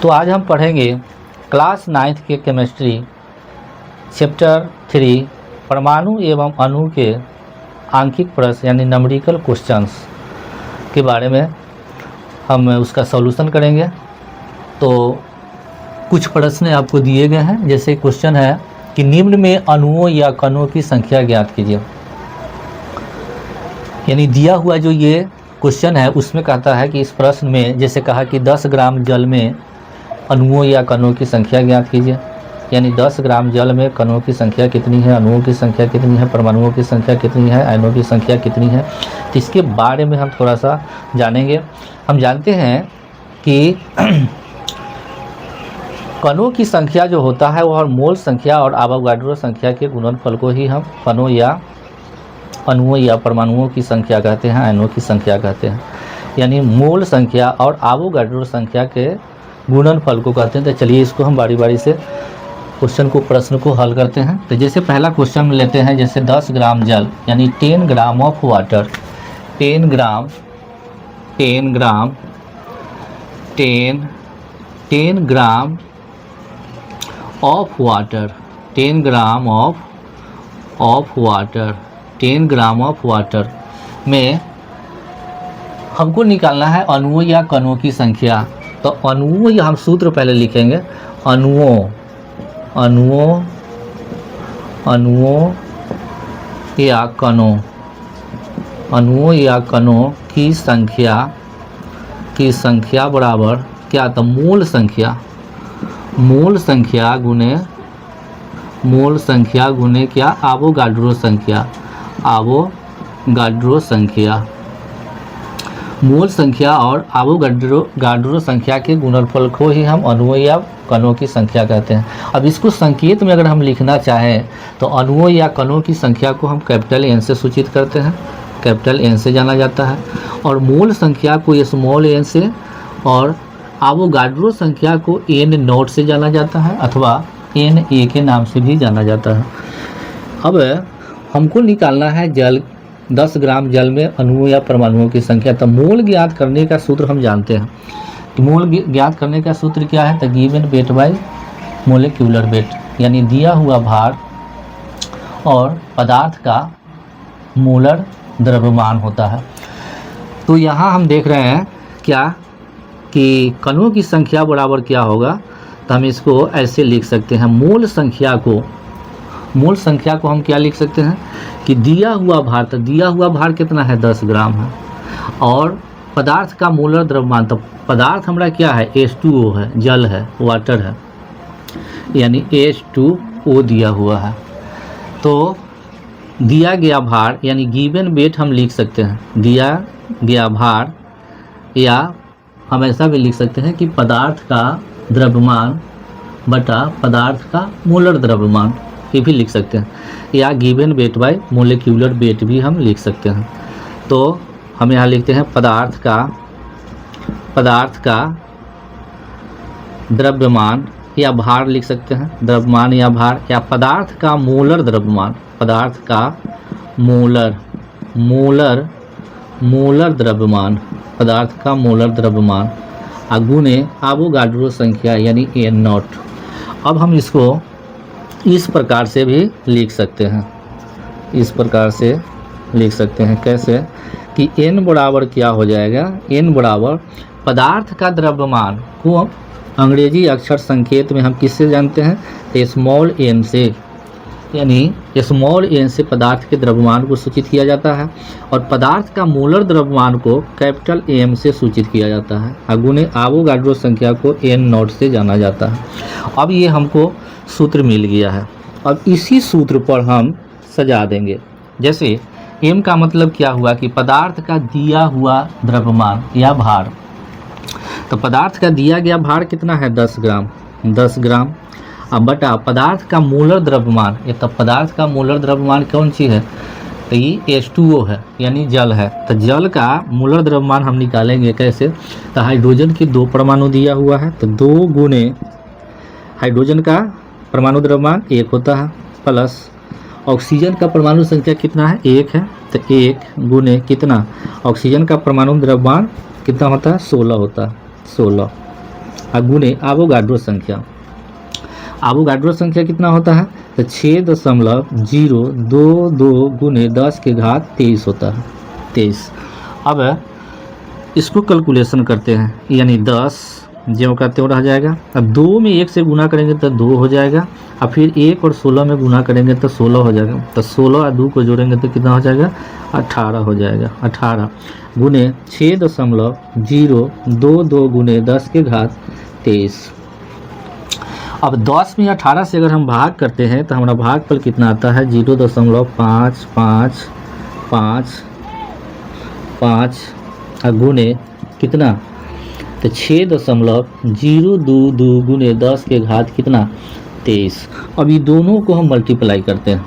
तो आज हम पढ़ेंगे क्लास 9th के केमिस्ट्री चैप्टर 3 परमाणु एवं अणु के आंकिक प्रश्न यानी नंबरिकल क्वेश्चंस के बारे में हम उसका सॉल्यूशन करेंगे। तो कुछ प्रश्न आपको दिए गए हैं, जैसे क्वेश्चन है कि निम्न में अणुओं या कणों की संख्या ज्ञात कीजिए। यानी दिया हुआ जो ये क्वेश्चन है उसमें कहता है कि इस प्रश्न में जैसे कहा कि 10 ग्राम जल में अणुओं या कणों की संख्या ज्ञात कीजिए। यानी 10 ग्राम जल में कणों की संख्या कितनी है, अणुओं की संख्या कितनी है, परमाणुओं की संख्या कितनी है, आयनों की संख्या कितनी है। तो इसके बारे में हम थोड़ा सा जानेंगे। हम जानते हैं कि कणों की संख्या जो होता है वह मोल संख्या और आवागाड्रो संख्या के गुणनफल को ही हम कणों या अणुओं या परमाणुओं की संख्या कहते हैं, आयनों की संख्या कहते हैं। यानी मोल संख्या और आवोगाड्रो संख्या के गुणनफल को कहते हैं। तो चलिए इसको हम बारी बारी से क्वेश्चन को प्रश्न को हल करते हैं। तो जैसे पहला क्वेश्चन लेते हैं, जैसे 10 ग्राम जल यानी 10 gram of water, 10 gram of water, 10 gram of water में हमको निकालना है अणुओं या कणों की संख्या। तो अणुओं या हम सूत्र पहले लिखेंगे, अणुओं या कणों की संख्या बराबर क्या, तो मोल संख्या गुने क्या, आवोगाड्रो संख्या। मोल संख्या और आवोगाड्रो संख्या के गुणनफल को ही हम अणुओं या कणों की संख्या कहते हैं। अब इसको संकेत में अगर हम लिखना चाहें तो अणुओं या कणों की संख्या को हम कैपिटल एन से सूचित करते हैं, कैपिटल एन से जाना जाता है। और मोल संख्या को स्मॉल एन से और आवोगाड्रो संख्या को एन नॉट से जाना जाता है अथवा एन ए के नाम से भी जाना जाता है। अब हमको निकालना है 10 ग्राम जल में अणुओं या परमाणुओं की संख्या। तो मोल ज्ञात करने का सूत्र हम जानते हैं कि मोल ज्ञात करने का सूत्र क्या है, तो given weight by molecular weight. यानी दिया हुआ भार और पदार्थ का मोलर द्रव्यमान होता है। तो यहाँ हम देख रहे हैं क्या कि कणों की संख्या बराबर क्या होगा, तो हम इसको ऐसे लिख सकते हैं। मोल संख्या को हम क्या लिख सकते हैं कि दिया हुआ भार, तो दिया हुआ भार कितना है, 10 ग्राम है। और पदार्थ का मोलर द्रव्यमान, तो पदार्थ हमारा क्या है, H2O है, जल है, वाटर है, यानी H2O दिया हुआ है। तो दिया गया भार यानी गिवन वेट हम लिख सकते हैं, दिया गया भार, या हम ऐसा भी लिख सकते हैं कि पदार्थ का द्रव्यमान बटा पदार्थ का मोलर द्रव्यमान, ये भी लिख सकते हैं। या given weight by molecular weight भी हम लिख सकते हैं। तो हम यहाँ लिखते हैं पदार्थ का द्रव्यमान या भार लिख सकते हैं, द्रव्यमान या भार, या पदार्थ का मोलर द्रव्यमान, पदार्थ का मोलर द्रव्यमान, पदार्थ का मोलर द्रव्यमान गुने आवोगाड्रो संख्या यानी एन नॉट। अब हम इसको इस प्रकार से भी लिख सकते हैं, इस प्रकार से लिख सकते हैं। कैसे कि n बराबर क्या हो जाएगा, n बराबर पदार्थ का द्रव्यमान को अंग्रेजी अक्षर संकेत में हम किससे जानते हैं, तो स्मॉल n से। यानी स्मॉल n से पदार्थ के द्रव्यमान को सूचित किया जाता है और पदार्थ का मोलर द्रव्यमान को कैपिटल M से सूचित किया जाता है। अगुने आवोगाड्रो संख्या को n नॉट से जाना जाता है। अब ये हमको सूत्र मिल गया है। अब इसी सूत्र पर हम सजा देंगे। जैसे M का मतलब क्या हुआ कि पदार्थ का दिया हुआ द्रव्यमान या भार। तो पदार्थ का दिया गया भार कितना है, 10 ग्राम। अब बटा पदार्थ का मोलर द्रव्यमान, ये तो पदार्थ का मोलर द्रव्यमान कौन सी है, तो ये H2O है यानी जल है। तो जल का मोलर द्रव्यमान हम निकालेंगे कैसे, तो हाइड्रोजन की 2 परमाणु दिया हुआ है, तो 2 गुने हाइड्रोजन का परमाणु द्रव्यमान 1 होता है, प्लस ऑक्सीजन का परमाणु संख्या कितना है, 1 है, तो 1 गुने कितना, ऑक्सीजन का परमाणु द्रव्यमान कितना होता है, 16 होता है, 16 गुने एवोगाड्रो संख्या। एवोगाड्रो संख्या कितना होता है? तो 6.022 गुने 10 के घात 23 होता है, 23। अब इसको कैलकुलेशन करते हैं, यानी 10 ज्यों का त्यों रह जाएगा। अब 2 में 1 से गुना करेंगे तो 2 हो जाएगा, और फिर 1 और 16 में गुना करेंगे तो 16 हो जाएगा। तो 16 और 2 को जोड़ेंगे तो कितना हो जाएगा? 18 हो जाएगा। 18 गुने 6.022 गुने 10 के घात 23। अब 10 में 18 से अगर हम भाग करते हैं तो हमारा भागफल कितना आता है? 0.55555 गुने कितना? तो 6.022 गुने 10 के घात कितना? 23। अब ये दोनों को हम मल्टीप्लाई करते हैं,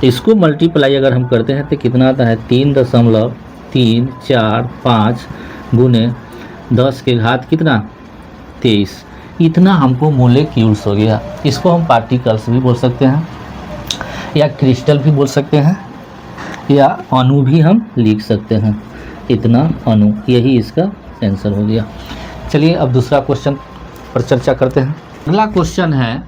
इसको मल्टीप्लाई अगर हम करते हैं तो कितना आता है? 3.345 गुने 10 के घात कितना? 23। इतना हमको मोलेक्यूल्स हो गया। इसको हम पार्टिकल्स भी बोल सकते हैं, या क्रिस्टल भी बोल सकते हैं, या अणु भी हम लिख सकते हैं। इतना अणु, यही इसका आंसर हो गया। चलिए अब दूसरा क्वेश्चन पर चर्चा करते हैं। अगला क्वेश्चन है,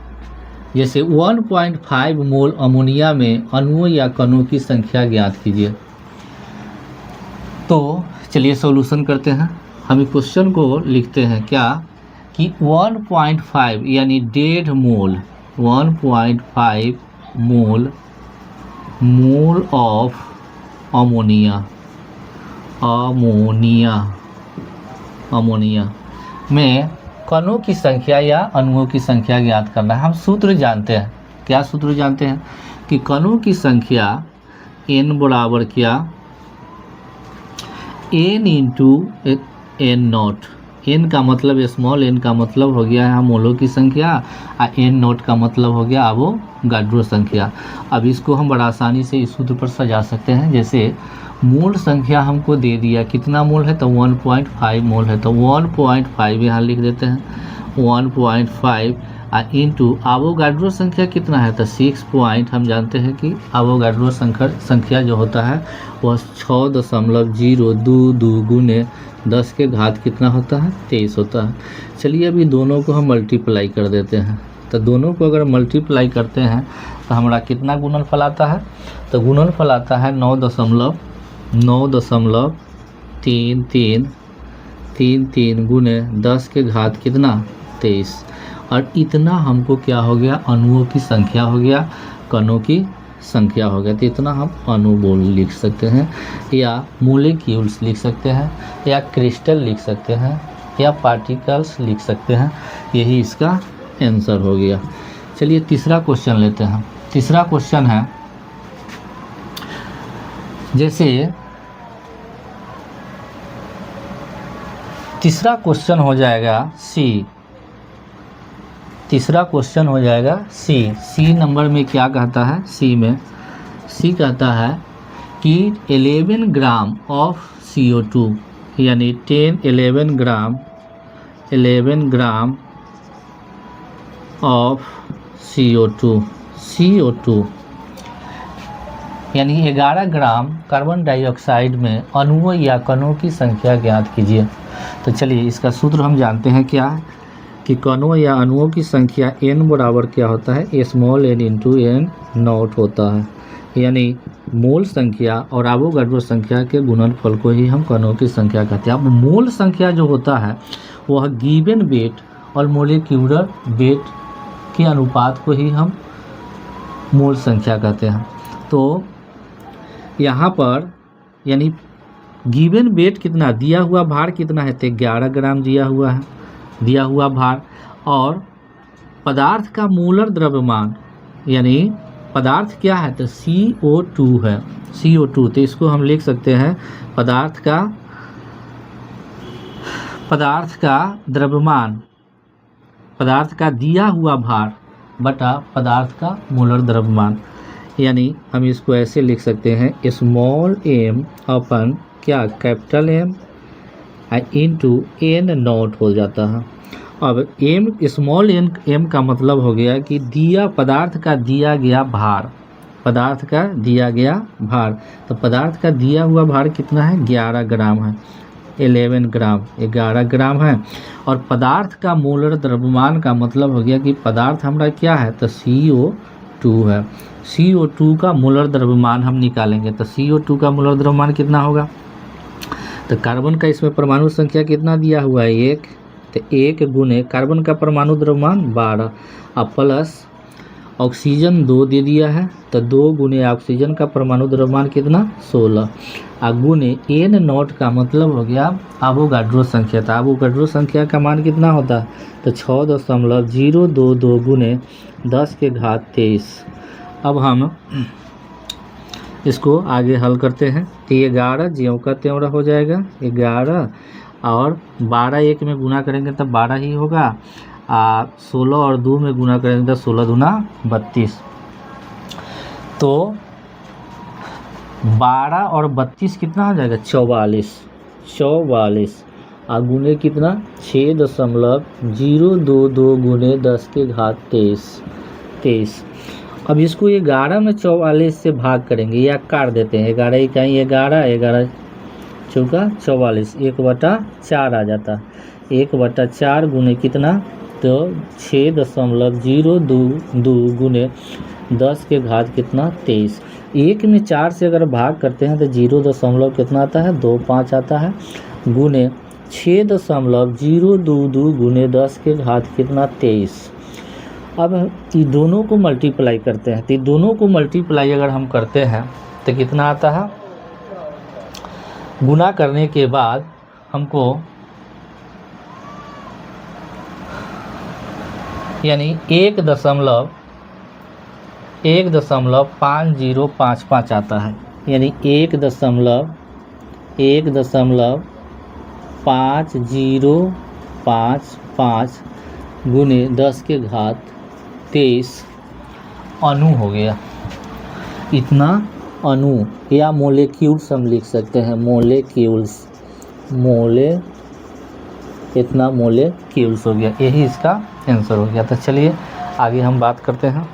जैसे 1.5 मोल अमोनिया में अणुओं या कणों की संख्या ज्ञात कीजिए। तो चलिए सॉल्यूशन करते हैं। हम क्वेश्चन को लिखते हैं क्या कि 1.5 यानी 1.5 मोल, 1.5 मोल ऑफ अमोनिया में कणों की संख्या या अणुओं की संख्या ज्ञात करना है। हम सूत्र जानते हैं, क्या सूत्र जानते हैं? कि कणों की संख्या n बराबर क्या? n into n not. n का मतलब स्मॉल n का मतलब हो गया है मोलों की संख्या, और n नॉट का मतलब हो गया एवोगाड्रो संख्या। अब इसको हम बड़ा आसानी से इस सूत्र पर सजा सकते हैं। जैसे मोल संख्या हमको दे दिया, कितना मोल है? तो 1.5 मोल है, तो 1.5 यहाँ लिख देते हैं, 1.5 इंटू एवोगाड्रो संख्या कितना है? तो 6 पॉइंट। हम जानते हैं कि एवोगाड्रो संख्या जो होता है वह 6.022 गुने 10 के घात कितना होता है? 23 होता है। चलिए अभी दोनों को हम मल्टीप्लाई कर देते हैं। तो दोनों को अगर मल्टीप्लाई करते हैं तो हमारा कितना गुणनफल आता है? तो गुणनफल आता है 9.3333 गुने 10 के घात कितना? 23। और इतना हमको क्या हो गया? अणुओं की संख्या हो गया, कणों की संख्या हो गया। तो इतना हम अणु बोल लिख सकते हैं, या मोलेक्यूल्स लिख सकते हैं, या क्रिस्टल लिख सकते हैं, या पार्टिकल्स लिख सकते हैं। यही इसका आंसर हो गया। चलिए तीसरा क्वेश्चन लेते हैं। तीसरा क्वेश्चन है, जैसे तीसरा क्वेश्चन हो जाएगा सी। तीसरा क्वेश्चन हो जाएगा सी नंबर में क्या कहता है? सी में सी कहता है कि 11 ग्राम ऑफ CO2 यानी 11 ग्राम ऑफ CO2 यानी 11 ग्राम कार्बन डाइऑक्साइड में अणुओं या कणों की संख्या ज्ञात कीजिए। तो चलिए इसका सूत्र हम जानते हैं क्या है कि कणों या अणुओं की संख्या n बराबर क्या होता है? Small n into n not होता है। यानी मोल संख्या और एवोगाड्रो संख्या के गुणनफल को ही हम कणों की संख्या कहते हैं। अब मोल संख्या जो होता है वह गिवन वेट और मोलिक्यूलर वेट के अनुपात को ही हम मोल संख्या कहते हैं। तो यहाँ पर यानी गिवन वेट कितना, दिया हुआ भार कितना है? तो 11 ग्राम दिया हुआ है, दिया हुआ भार। और पदार्थ का मोलर द्रव्यमान यानी पदार्थ क्या है? तो CO2 है, CO2। तो इसको हम लिख सकते हैं पदार्थ का द्रव्यमान, पदार्थ का दिया हुआ भार बटा पदार्थ का मोलर द्रव्यमान। यानी हम इसको ऐसे लिख सकते हैं स्मॉल m अपन क्या? Capital M into n not हो जाता है। अब m स्मॉल m का मतलब हो गया कि दिया पदार्थ का दिया गया भार, पदार्थ का दिया गया भार। तो पदार्थ का दिया हुआ भार कितना है? 11 ग्राम है। 11 ग्राम, 11 ग्राम है। और पदार्थ का मोलर द्रव्यमान का मतलब हो गया कि पदार्थ हमारा क्या है, तो CO2 है। CO2 का मोलर द्रव्यमान हम निकालेंगे, तो CO2 का मोलर द्रव्यमान कितना होगा, तो कार्बन का इसमें परमाणु संख्या कितना दिया हुआ है, 1, तो 1 गुने कार्बन का परमाणु द्रव्यमान 12 और प्लस ऑक्सीजन 2 दे दिया है, तो 2 गुने ऑक्सीजन का परमाणु द्रव्यमान कितना 16 और गुने N0 का मतलब हो गया एवोगाड्रो संख्या। तो एवोगाड्रो संख्या का मान कितना होता है, तो 6.022 गुने 10 के घात 23। अब हम इसको आगे हल करते हैं, तो 11 ज्यों का त्यों हो जाएगा 11 और 12 1 में गुना करेंगे तब 12 ही होगा, 16 और 2 में गुना करेंगे तो 16 दूना 32। तो 12 और 32 कितना हो जाएगा 44 और गुने कितना 6.022 गुने 10 के घात 23। अब इसको 11 में 44 से भाग करेंगे या काट देते हैं, 11 इकाई 11 चौका 44, 1/4 आ जाता, 1/4 गुने कितना, तो 6.022 गुने 10 के घात कितना 23। 1 में 4 से अगर भाग करते हैं तो 0 कितना आता है 25 आता है, गुने 6.022 गुने 10 के घात कितना 23। अब ये दोनों को मल्टीप्लाई करते हैं, तो दोनों को मल्टीप्लाई अगर हम करते हैं तो कितना आता है, गुना करने के बाद हमको यानी 1.5055 आता है, यानी 1.5055 गुने 10 के घात 23 अणु हो गया। इतना अणु या मोलेक्यूल्स हम लिख सकते हैं, इतना मोलेक्यूल्स हो गया, यही इसका आंसर हो गया। तो चलिए आगे हम बात करते हैं।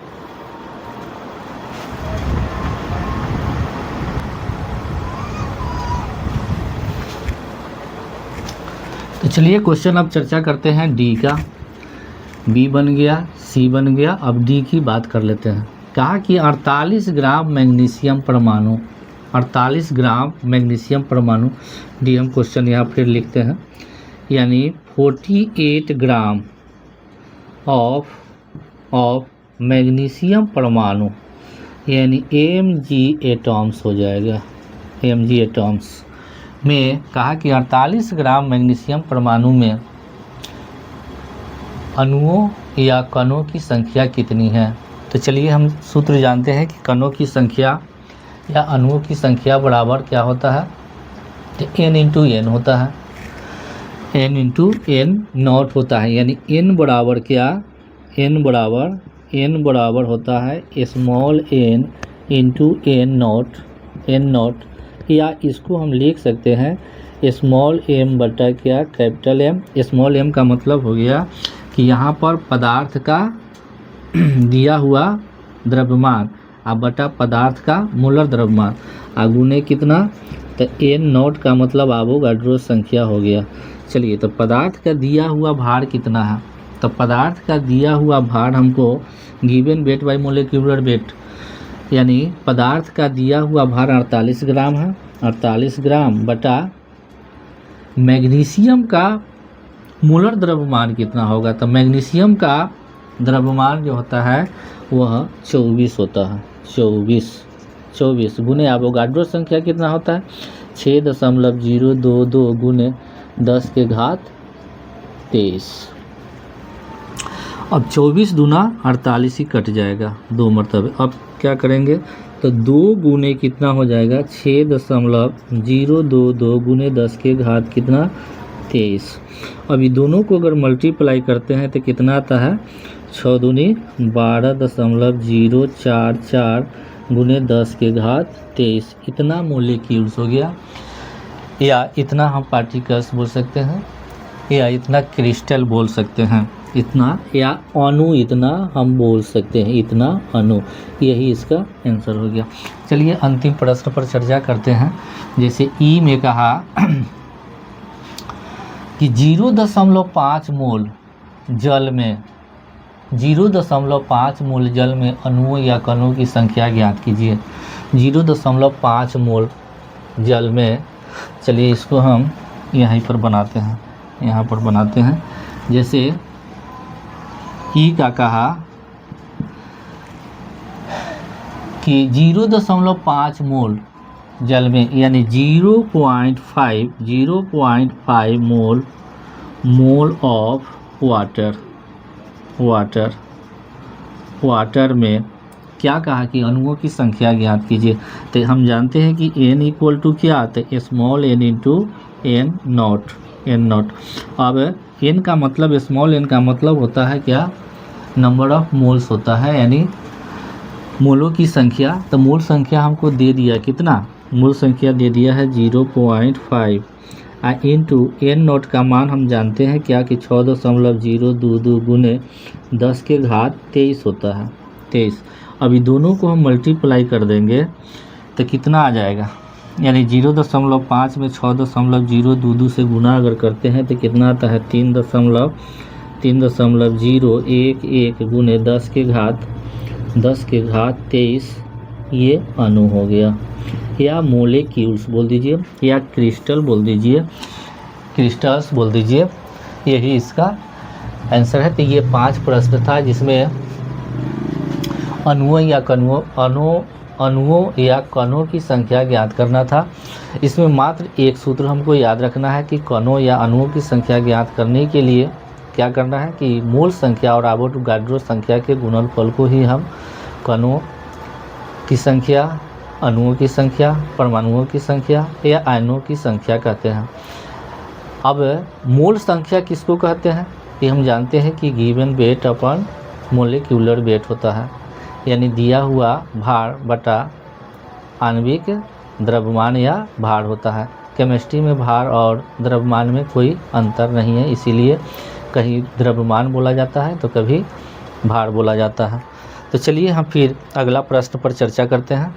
तो चलिए क्वेश्चन अब चर्चा करते हैं डी का। बी बन गया, सी बन गया, अब डी की बात कर लेते हैं। कहा कि 48 ग्राम मैग्नीशियम परमाणु, 48 ग्राम मैग्नीशियम परमाणु, डी हम क्वेश्चन यहाँ फिर लिखते हैं, यानी 48 ग्राम ऑफ मैग्नीशियम परमाणु, यानी Mg एटॉम्स हो जाएगा, Mg एटॉम्स में। कहा कि 48 ग्राम मैग्नीशियम परमाणु में अणुओं या कणों की संख्या कितनी है। तो चलिए हम सूत्र जानते हैं कि कणों की संख्या या अणुओं की संख्या बराबर क्या होता है, तो n इंटू एन होता है, n इंटू एन नॉट होता है, यानी n बराबर क्या, n बराबर होता है small n into n nought, या इसको हम लिख सकते हैं स्मॉल m बटा क्या कैपिटल M। स्मॉल m का मतलब हो गया कि यहाँ पर पदार्थ का दिया हुआ द्रव्यमान बटा पदार्थ का मोलर द्रव्यमान गुने कितना, तो N0 का मतलब एवोगाड्रो संख्या हो गया। चलिए तो पदार्थ का दिया हुआ भार कितना है, तो पदार्थ का दिया हुआ भार हमको given weight by molecular weight, यानी पदार्थ का दिया हुआ भार 48 ग्राम है, 48 ग्राम बटा मैग्नीशियम का मोलर द्रव्यमान कितना होगा, तो मैग्नीशियम का द्रव्यमान जो होता है वह 24 होता है, 24 गुने एवोगाड्रो संख्या कितना होता है 6.022 गुने 10 के घात 23। अब 24 दूना 48 ही कट जाएगा 2 मरतबे। अब क्या करेंगे, तो 2 गुने कितना हो जाएगा 6.022 गुने 10 के घात कितना 23। अभी दोनों को अगर मल्टीप्लाई करते हैं तो कितना आता है 6 दूनी 12.044 गुने 10 के घात 23। इतना मोलिक्यूल्स हो गया, या इतना हम पार्टिकल्स बोल सकते हैं, या इतना क्रिस्टल बोल सकते हैं, इतना या अणु इतना हम बोल सकते हैं, इतना अणु, यही इसका आंसर हो गया। चलिए अंतिम प्रश्न पर चर्चा करते हैं। जैसे ई में कहा कि 0.5 मोल जल में 0.5 मोल जल में अणुओं या कणों की संख्या ज्ञात कीजिए। 0.5 मोल जल में, चलिए इसको हम यहीं पर बनाते हैं, यहाँ पर बनाते हैं। जैसे ई का कहा कि 0.5 मोल जल में, यानी 0.5 मोल ऑफ वाटर में क्या कहा कि अणुओं की संख्या ज्ञात कीजिए। तो हम जानते हैं कि n इक्वल टू क्या आता है, small n into n not. अब n का मतलब, स्मॉल n का मतलब होता है क्या, नंबर ऑफ मोल्स होता है, यानी मोलों की संख्या। तो मोल संख्या हमको दे दिया कितना, मूल संख्या दे दिया है 0.5 इंटू n नोट का मान हम जानते हैं क्या कि 6.022 गुने 10 के घात 23 होता है, 23। अभी दोनों को हम मल्टीप्लाई कर देंगे तो कितना आ जाएगा, यानी 0.5 में 6.022 से गुना अगर करते हैं तो कितना आता है 3.011 गुने 10 के घात 23 ये अणु हो गया, या मोलेक्यूल्स बोल दीजिए, या क्रिस्टल बोल दीजिए, क्रिस्टल्स बोल दीजिए, यही इसका आंसर है। तो ये 5 प्रश्न था जिसमें अणुओं या कणों की संख्या ज्ञात करना था। इसमें मात्र एक सूत्र हमको याद रखना है कि कणों या अणुओं की संख्या ज्ञात करने के लिए क्या करना है कि मोल संख्या और एवोगाड्रो संख्या के गुणनफल को ही हम कणों की संख्या, अणुओं की संख्या, परमाणुओं की संख्या या आयनों की संख्या कहते हैं। अब मोल संख्या किसको कहते हैं, ये हम जानते हैं कि given weight upon molecular weight होता है, यानी दिया हुआ भार बटा आणविक द्रव्यमान या भार होता है। केमिस्ट्री में भार और द्रव्यमान में कोई अंतर नहीं है, इसीलिए कहीं द्रव्यमान बोला जाता है तो कभी भार बोला जाता है। तो चलिए हम फिर अगला प्रश्न पर चर्चा करते हैं।